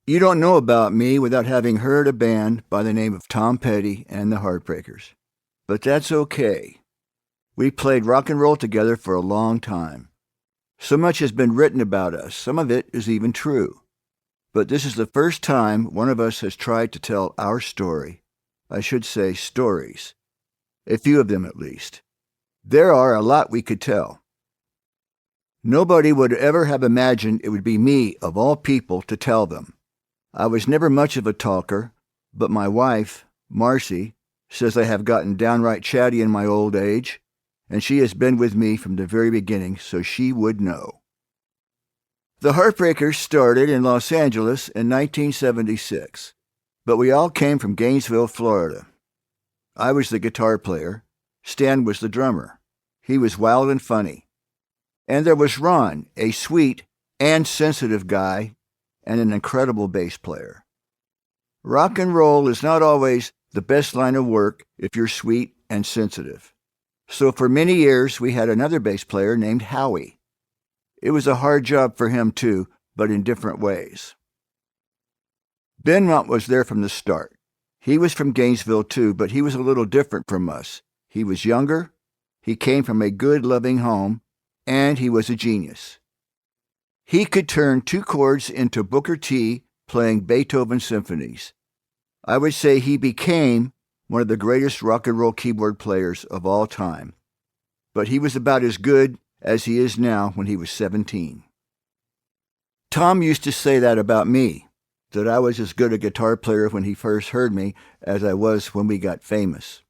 You don't know about me without having heard a band by the name of Tom Petty and the Heartbreakers. But that's okay. We played rock and roll together for a long time. So much has been written about us, some of it is even true. But this is the first time one of us has tried to tell our story. I should say stories. A few of them at least. There are a lot we could tell. Nobody would ever have imagined it would be me, of all people, to tell them. I was never much of a talker, but my wife, Marcy, says I have gotten downright chatty in my old age, and she has been with me from the very beginning, so she would know. The Heartbreakers started in Los Angeles in 1976, but we all came from Gainesville, Florida. I was the guitar player. Stan was the drummer. He was wild and funny. And there was Ron, a sweet and sensitive guy, and an incredible bass player. Rock and roll is not always the best line of work if you're sweet and sensitive. So for many years we had another bass player named Howie. It was a hard job for him too, but in different ways. Benmont was there from the start. He was from Gainesville too, but he was a little different from us. He was younger, he came from a good, loving home, and he was a genius. He could turn two chords into Booker T playing Beethoven symphonies. I would say he became one of the greatest rock and roll keyboard players of all time. But he was about as good as he is now when he was 17. Tom used to say that about me, that I was as good a guitar player when he first heard me as I was when we got famous.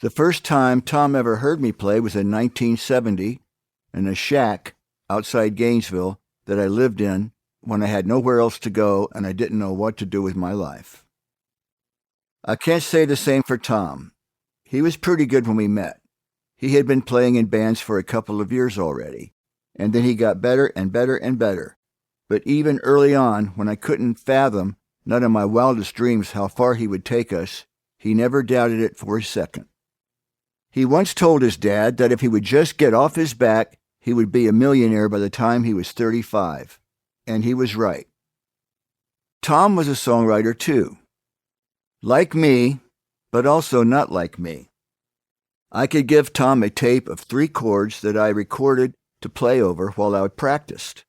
The first time Tom ever heard me play was in 1970 in a shack outside Gainesville that I lived in when I had nowhere else to go and I didn't know what to do with my life. I can't say the same for Tom. He was pretty good when we met. He had been playing in bands for a couple of years already, and then he got better and better and better. But even early on, when I couldn't fathom, not in my wildest dreams, how far he would take us, he never doubted it for a second. He once told his dad that if he would just get off his back, he would be a millionaire by the time he was 35. And he was right. Tom was a songwriter too. Like me, but also not like me. I could give Tom a tape of 3 chords that I recorded to play over while I practiced,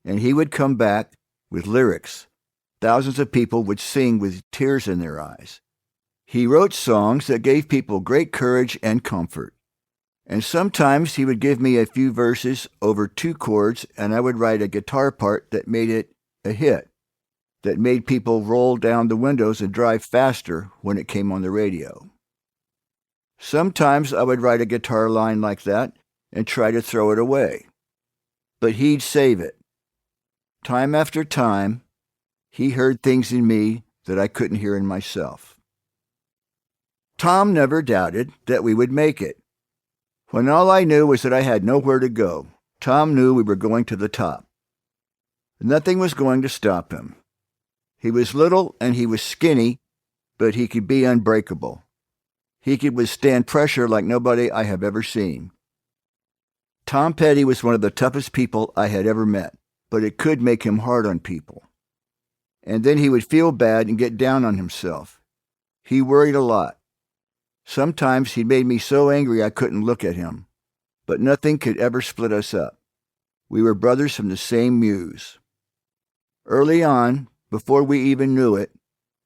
and he would come back with lyrics. Thousands of people would sing with tears in their eyes. He wrote songs that gave people great courage and comfort. And sometimes he would give me a few verses over 2 chords, and I would write a guitar part that made it a hit, that made people roll down the windows and drive faster when it came on the radio. Sometimes I would write a guitar line like that and try to throw it away. But he'd save it. Time after time, he heard things in me that I couldn't hear in myself. Tom never doubted that we would make it. When all I knew was that I had nowhere to go, Tom knew we were going to the top. Nothing was going to stop him. He was little and he was skinny, but he could be unbreakable. He could withstand pressure like nobody I have ever seen. Tom Petty was one of the toughest people I had ever met, but it could make him hard on people. And then he would feel bad and get down on himself. He worried a lot. Sometimes he made me so angry I couldn't look at him, but nothing could ever split us up. We were brothers from the same muse. Early on, before we even knew it,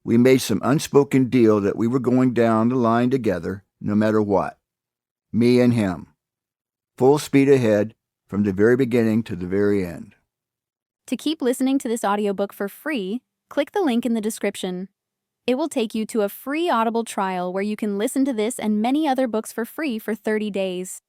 we made some unspoken deal that we were going down the line together no matter what. Me and him. Full speed ahead from the very beginning to the very end. To keep listening to this audiobook for free, click the link in the description. It will take you to a free Audible trial where you can listen to this and many other books for free for 30 days.